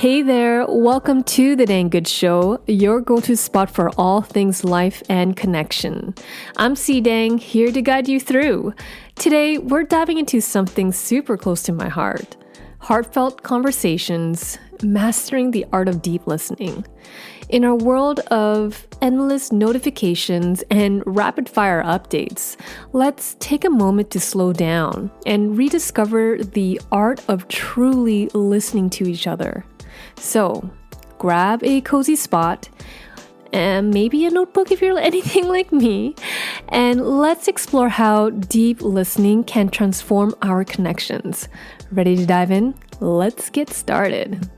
Hey there, welcome to The Dang Good Show, your go-to spot for all things life and connection. I'm C Dang, here to guide you through. Today, we're diving into something super close to my heart. Heartfelt Conversations, mastering the art of deep listening. In our world of endless notifications and rapid-fire updates, let's take a moment to slow down and rediscover the art of truly listening to each other. So, grab a cozy spot, and maybe a notebook if you're anything like me, and let's explore how deep listening can transform our connections. Ready to dive in? Let's get started.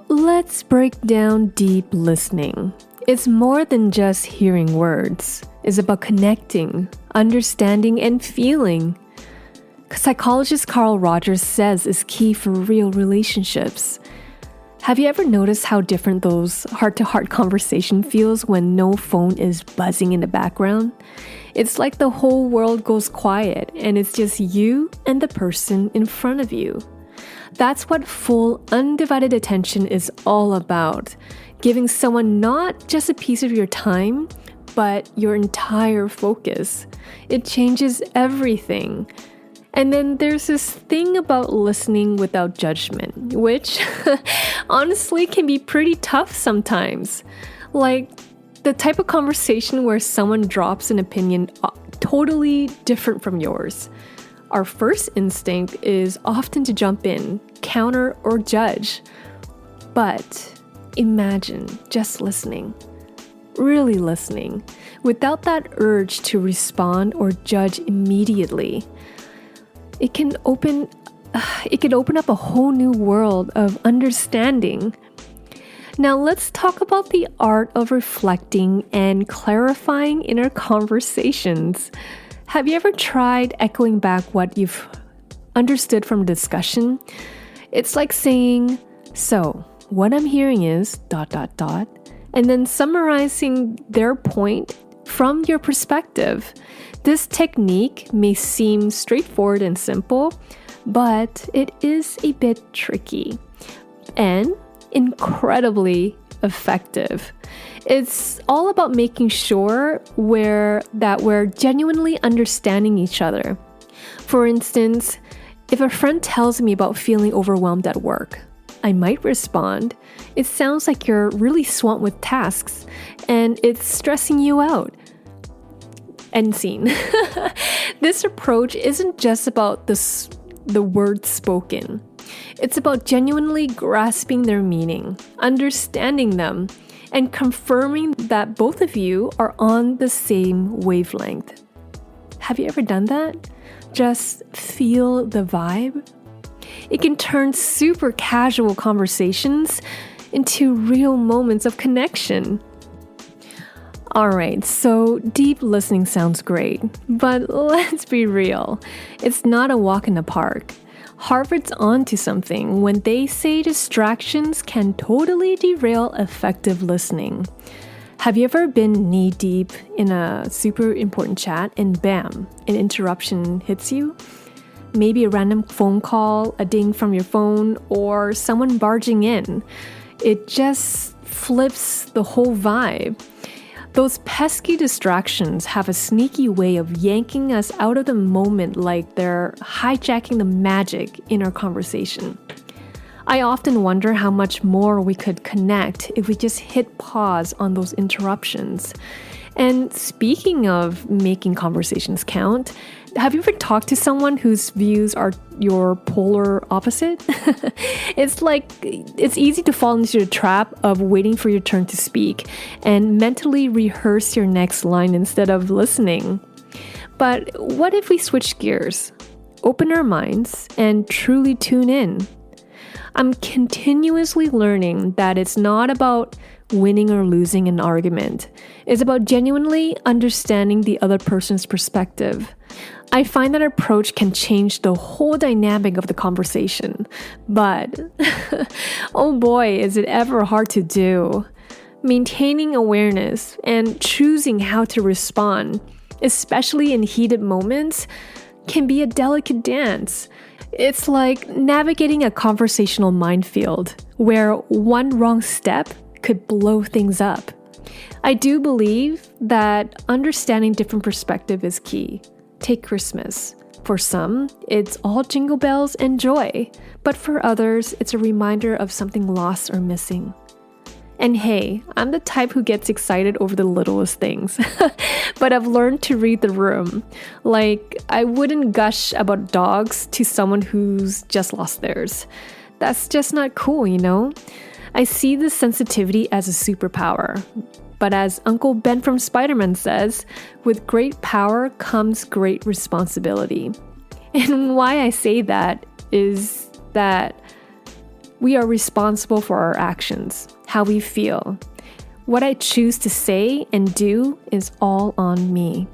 Let's break down deep listening. It's more than just hearing words. It's about connecting, understanding, and feeling. Psychologist Carl Rogers says is key for real relationships. Have you ever noticed how different those heart-to-heart conversation feels when no phone is buzzing in the background? It's like the whole world goes quiet and it's just you and the person in front of you. That's what full, undivided attention is all about. Giving someone not just a piece of your time, but your entire focus. It changes everything. And then there's this thing about listening without judgment, which honestly can be pretty tough sometimes. Like the type of conversation where someone drops an opinion totally different from yours. Our first instinct is often to jump in, counter, or judge. But imagine just listening, really listening, without that urge to respond or judge immediately. It can open up a whole new world of understanding. Now let's talk about the art of reflecting and clarifying in our conversations. Have you ever tried echoing back what you've understood from a discussion? It's like saying, so what I'm hearing is ... and then summarizing their point from your perspective. This technique may seem straightforward and simple, but it is a bit tricky and incredibly effective. It's all about making sure that we're genuinely understanding each other. For instance, if a friend tells me about feeling overwhelmed at work, I might respond, "It sounds like you're really swamped with tasks and it's stressing you out." End scene. This approach isn't just about the words spoken. It's about genuinely grasping their meaning, understanding them, and confirming that both of you are on the same wavelength. Have you ever done that? Just feel the vibe? It can turn super casual conversations into real moments of connection. Alright, so deep listening sounds great, but let's be real. It's not a walk in the park. Harvard's onto something when they say distractions can totally derail effective listening. Have you ever been knee-deep in a super important chat and bam, an interruption hits you? Maybe a random phone call, a ding from your phone, or someone barging in. It just flips the whole vibe. Those pesky distractions have a sneaky way of yanking us out of the moment like they're hijacking the magic in our conversation. I often wonder how much more we could connect if we just hit pause on those interruptions. And speaking of making conversations count, have you ever talked to someone whose views are your polar opposite? It's easy to fall into the trap of waiting for your turn to speak and mentally rehearse your next line instead of listening. But what if we switch gears, open our minds, and truly tune in? I'm continuously learning that it's not about winning or losing an argument. It's about genuinely understanding the other person's perspective. I find that approach can change the whole dynamic of the conversation. But, oh boy, is it ever hard to do. Maintaining awareness and choosing how to respond, especially in heated moments, can be a delicate dance. It's like navigating a conversational minefield where one wrong step could blow things up. I do believe that understanding different perspective is key. Take Christmas. For some, it's all jingle bells and joy, but for others, it's a reminder of something lost or missing. And hey, I'm the type who gets excited over the littlest things, but I've learned to read the room. Like, I wouldn't gush about dogs to someone who's just lost theirs. That's just not cool, you know? I see this sensitivity as a superpower. But as Uncle Ben from Spider-Man says, with great power comes great responsibility. And why I say that is that we are responsible for our actions, how we feel. What I choose to say and do is all on me.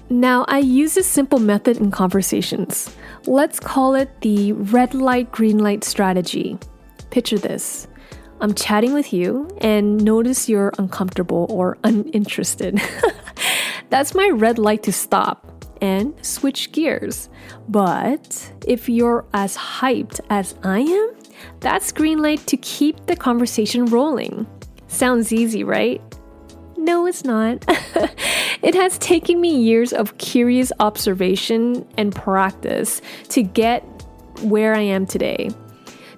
Now, I use a simple method in conversations. Let's call it the red light, green light strategy. Picture this. I'm chatting with you and notice you're uncomfortable or uninterested. That's my red light to stop and switch gears. But if you're as hyped as I am, that's green light to keep the conversation rolling. Sounds easy, right? No, it's not. It has taken me years of curious observation and practice to get where I am today.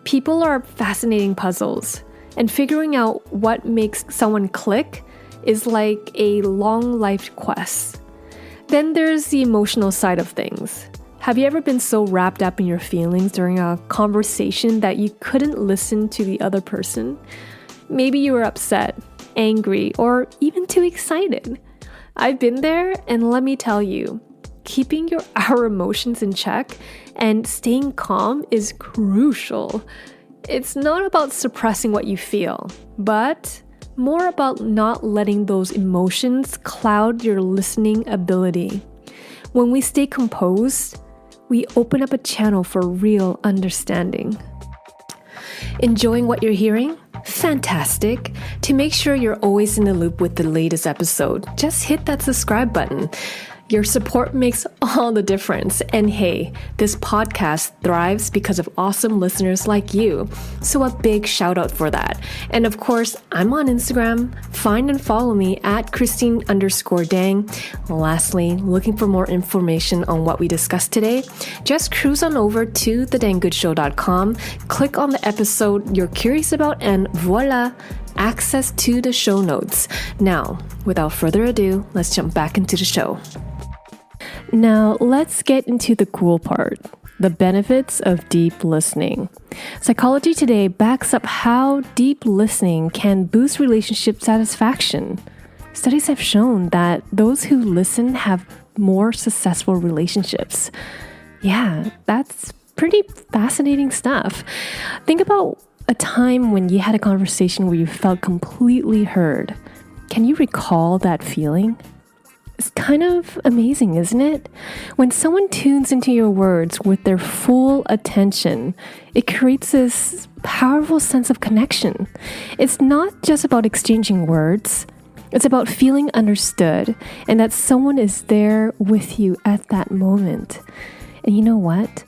People are fascinating puzzles, and figuring out what makes someone click is like a long life quest. Then there's the emotional side of things. Have you ever been so wrapped up in your feelings during a conversation that you couldn't listen to the other person? Maybe you were upset, angry, or even too excited. I've been there, and let me tell you, keeping our emotions in check and staying calm is crucial. It's not about suppressing what you feel, but more about not letting those emotions cloud your listening ability. When we stay composed, we open up a channel for real understanding. Enjoying what you're hearing? Fantastic! To make sure you're always in the loop with the latest episode, just hit that subscribe button. Your support makes all the difference. And hey, this podcast thrives because of awesome listeners like you. So a big shout out for that. And of course, I'm on Instagram. Find and follow me at Christine_Dang. Lastly, looking for more information on what we discussed today? Just cruise on over to thedangoodshow.com, click on the episode you're curious about, and voila! Access to the show notes. Now, without further ado, let's jump back into the show. Now, let's get into the cool part, the benefits of deep listening. Psychology Today backs up how deep listening can boost relationship satisfaction. Studies have shown that those who listen have more successful relationships. Yeah, that's pretty fascinating stuff. Think about a time when you had a conversation where you felt completely heard. Can you recall that feeling? It's kind of amazing, isn't it? When someone tunes into your words with their full attention, it creates this powerful sense of connection. It's not just about exchanging words. It's about feeling understood and that someone is there with you at that moment. And you know what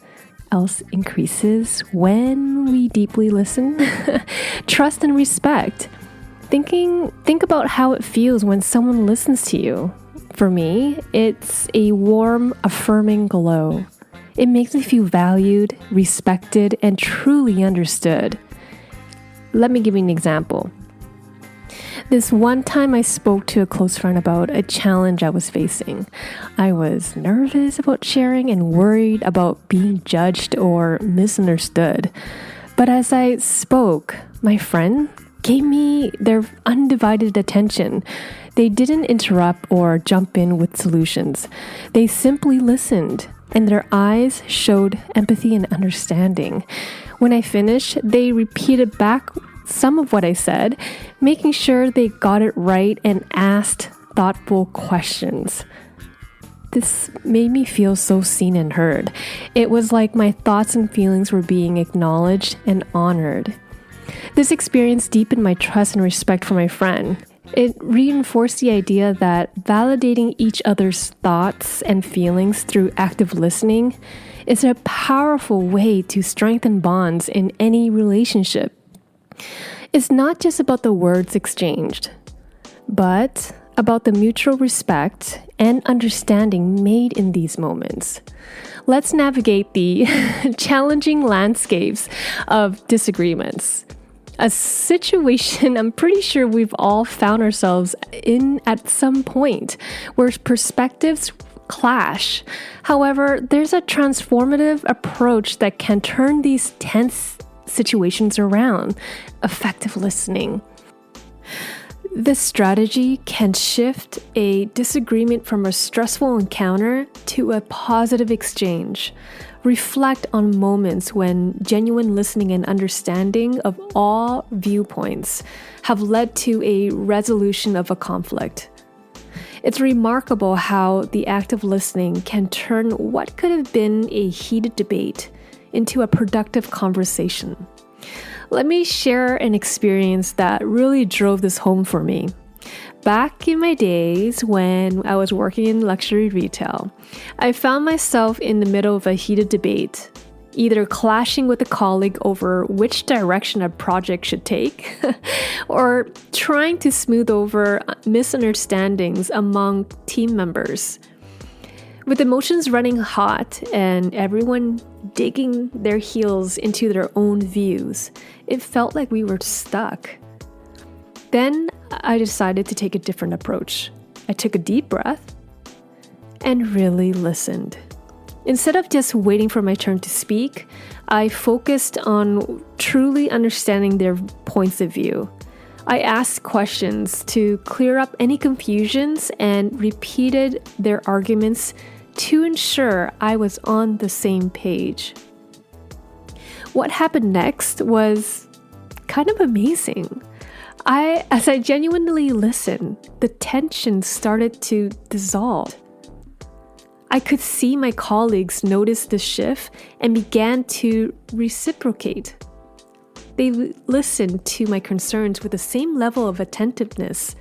else increases when we deeply listen? Trust and respect. Think about how it feels when someone listens to you. For me, it's a warm, affirming glow. It makes me feel valued, respected, and truly understood. Let me give you an example. This one time I spoke to a close friend about a challenge I was facing. I was nervous about sharing and worried about being judged or misunderstood. But as I spoke, my friend gave me their undivided attention. They didn't interrupt or jump in with solutions. They simply listened, and their eyes showed empathy and understanding. When I finished, they repeated back some of what I said, making sure they got it right and asked thoughtful questions. This made me feel so seen and heard. It was like my thoughts and feelings were being acknowledged and honored. This experience deepened my trust and respect for my friend. It reinforced the idea that validating each other's thoughts and feelings through active listening is a powerful way to strengthen bonds in any relationship. It's not just about the words exchanged, but about the mutual respect and understanding made in these moments. Let's navigate the challenging landscapes of disagreements. A situation I'm pretty sure we've all found ourselves in at some point, where perspectives clash. However, there's a transformative approach that can turn these tense situations around: effective listening. This strategy can shift a disagreement from a stressful encounter to a positive exchange. Reflect on moments when genuine listening and understanding of all viewpoints have led to a resolution of a conflict. It's remarkable how the act of listening can turn what could have been a heated debate into a productive conversation. Let me share an experience that really drove this home for me. Back in my days when I was working in luxury retail, I found myself in the middle of a heated debate, either clashing with a colleague over which direction a project should take, or trying to smooth over misunderstandings among team members. With emotions running hot and everyone digging their heels into their own views, it felt like we were stuck. Then I decided to take a different approach. I took a deep breath and really listened. Instead of just waiting for my turn to speak, I focused on truly understanding their points of view. I asked questions to clear up any confusions and repeated their arguments to ensure I was on the same page. What happened next was kind of amazing. As I genuinely listened, the tension started to dissolve. I could see my colleagues notice the shift and began to reciprocate. They listened to my concerns with the same level of attentiveness.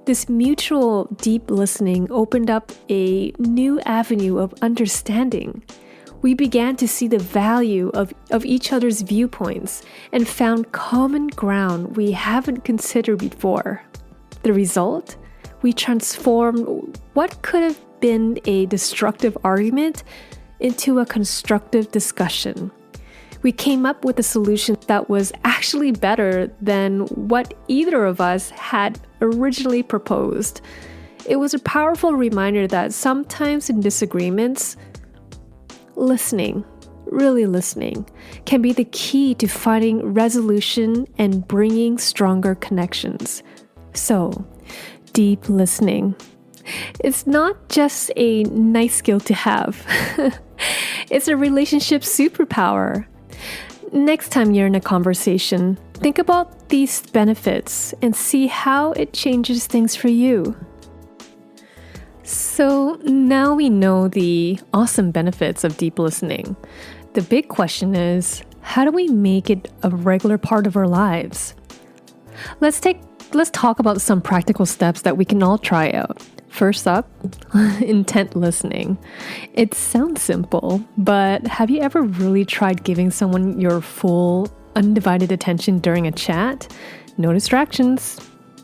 This mutual deep listening opened up a new avenue of understanding. We began to see the value of each other's viewpoints and found common ground we haven't considered before. The result? We transformed what could have been a destructive argument into a constructive discussion. We came up with a solution that was actually better than what either of us had originally proposed. It was a powerful reminder that sometimes in disagreements, listening, really listening, can be the key to finding resolution and bringing stronger connections. So, deep listening. It's not just a nice skill to have. It's a relationship superpower. Next time you're in a conversation, think about these benefits and see how it changes things for you. So now we know the awesome benefits of deep listening. The big question is, how do we make it a regular part of our lives? Let's talk about some practical steps that we can all try out. First up, intent listening. It sounds simple, but have you ever really tried giving someone your full, undivided attention during a chat? No distractions,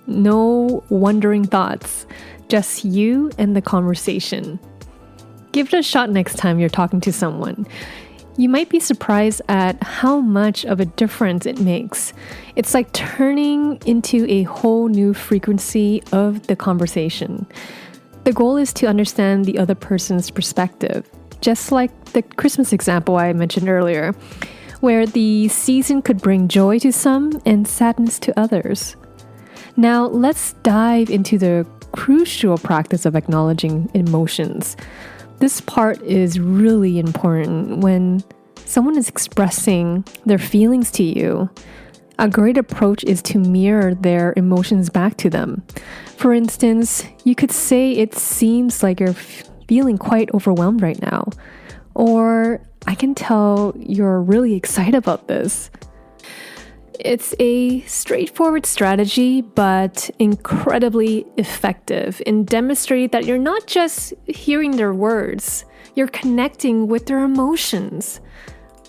no wandering thoughts, just you and the conversation. Give it a shot next time you're talking to someone. You might be surprised at how much of a difference it makes. It's like turning into a whole new frequency of the conversation. The goal is to understand the other person's perspective, just like the Christmas example I mentioned earlier, where the season could bring joy to some and sadness to others. Now, let's dive into the crucial practice of acknowledging emotions. This part is really important when someone is expressing their feelings to you. A great approach is to mirror their emotions back to them. For instance, you could say it seems like you're feeling quite overwhelmed right now, or I can tell you're really excited about this. It's a straightforward strategy, but incredibly effective in demonstrating that you're not just hearing their words, you're connecting with their emotions.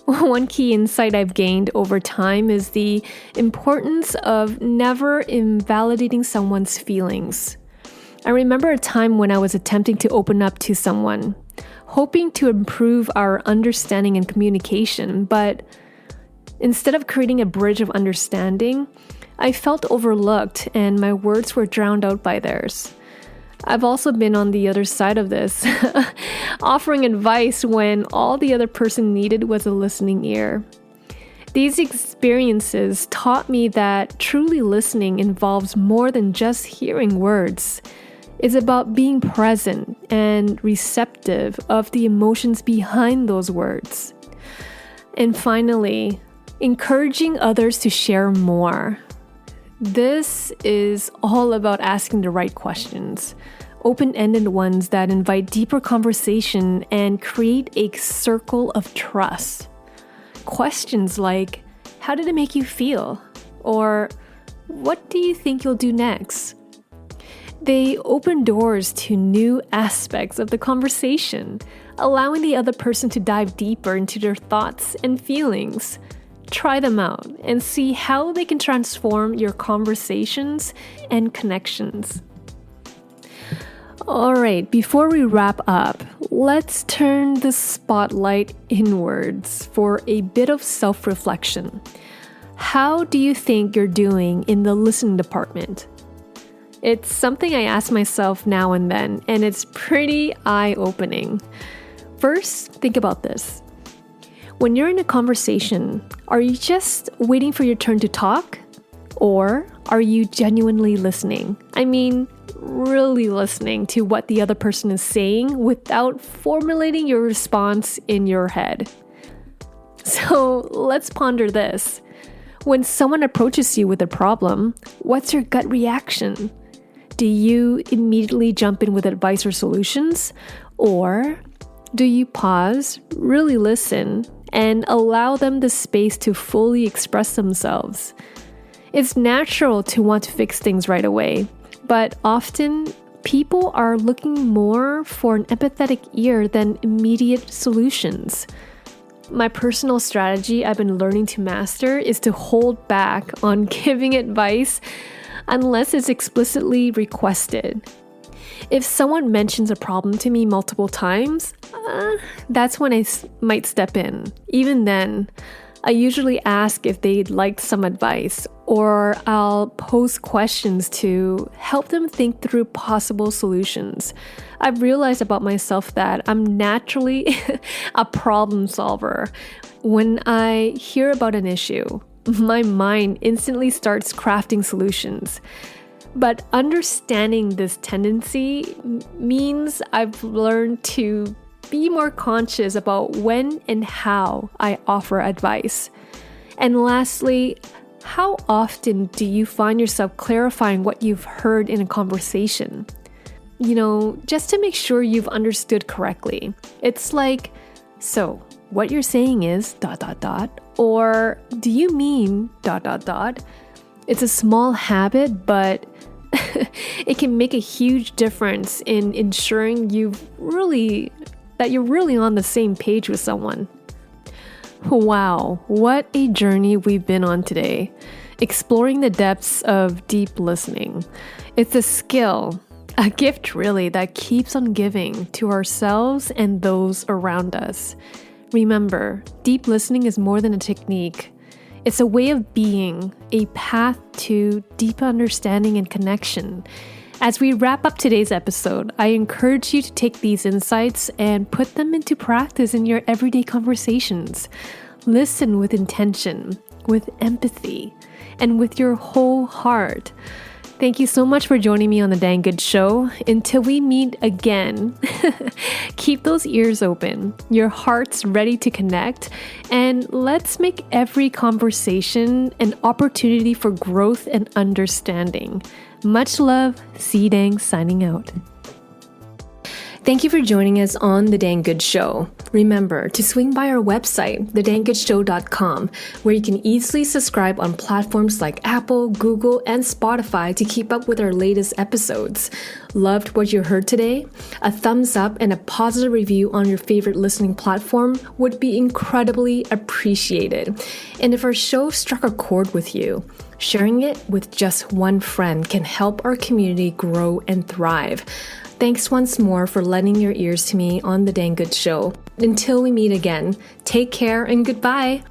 One key insight I've gained over time is the importance of never invalidating someone's feelings. I remember a time when I was attempting to open up to someone, hoping to improve our understanding and communication, but instead of creating a bridge of understanding, I felt overlooked and my words were drowned out by theirs. I've also been on the other side of this, offering advice when all the other person needed was a listening ear. These experiences taught me that truly listening involves more than just hearing words. It's about being present and receptive of the emotions behind those words. And finally, encouraging others to share more. This is all about asking the right questions, open-ended ones that invite deeper conversation and create a circle of trust. Questions like, how did it make you feel? Or, what do you think you'll do next? They open doors to new aspects of the conversation, allowing the other person to dive deeper into their thoughts and feelings. Try them out and see how they can transform your conversations and connections. All right, before we wrap up, let's turn the spotlight inwards for a bit of self-reflection. How do you think you're doing in the listening department? It's something I ask myself now and then, and it's pretty eye-opening. First, think about this. When you're in a conversation, are you just waiting for your turn to talk? Or are you genuinely listening? I mean, really listening to what the other person is saying without formulating your response in your head. So let's ponder this. When someone approaches you with a problem, what's your gut reaction? Do you immediately jump in with advice or solutions? Or do you pause, really listen, and allow them the space to fully express themselves? It's natural to want to fix things right away, but often people are looking more for an empathetic ear than immediate solutions. My personal strategy I've been learning to master is to hold back on giving advice unless it's explicitly requested. If someone mentions a problem to me multiple times, that's when I might step in. Even then, I usually ask if they'd like some advice, or I'll pose questions to help them think through possible solutions. I've realized about myself that I'm naturally a problem solver. When I hear about an issue, my mind instantly starts crafting solutions. But understanding this tendency means I've learned to be more conscious about when and how I offer advice. And lastly, how often do you find yourself clarifying what you've heard in a conversation? Just to make sure you've understood correctly. It's like, so what you're saying is ... or do you mean ... It's a small habit, but it can make a huge difference in ensuring that you're really on the same page with someone. Wow, what a journey we've been on today, exploring the depths of deep listening. It's a skill, a gift really, that keeps on giving to ourselves and those around us. Remember, deep listening is more than a technique. It's a way of being, a path to deep understanding and connection. As we wrap up today's episode, I encourage you to take these insights and put them into practice in your everyday conversations. Listen with intention, with empathy, and with your whole heart. Thank you so much for joining me on the Dang Good Show. Until we meet again, keep those ears open, your hearts ready to connect, and let's make every conversation an opportunity for growth and understanding. Much love, C Dang signing out. Thank you for joining us on The Dang Good Show. Remember to swing by our website, thedangoodshow.com, where you can easily subscribe on platforms like Apple, Google, and Spotify to keep up with our latest episodes. Loved what you heard today? A thumbs up and a positive review on your favorite listening platform would be incredibly appreciated. And if our show struck a chord with you, sharing it with just one friend can help our community grow and thrive. Thanks once more for lending your ears to me on The Dang Good Show. Until we meet again, take care and goodbye.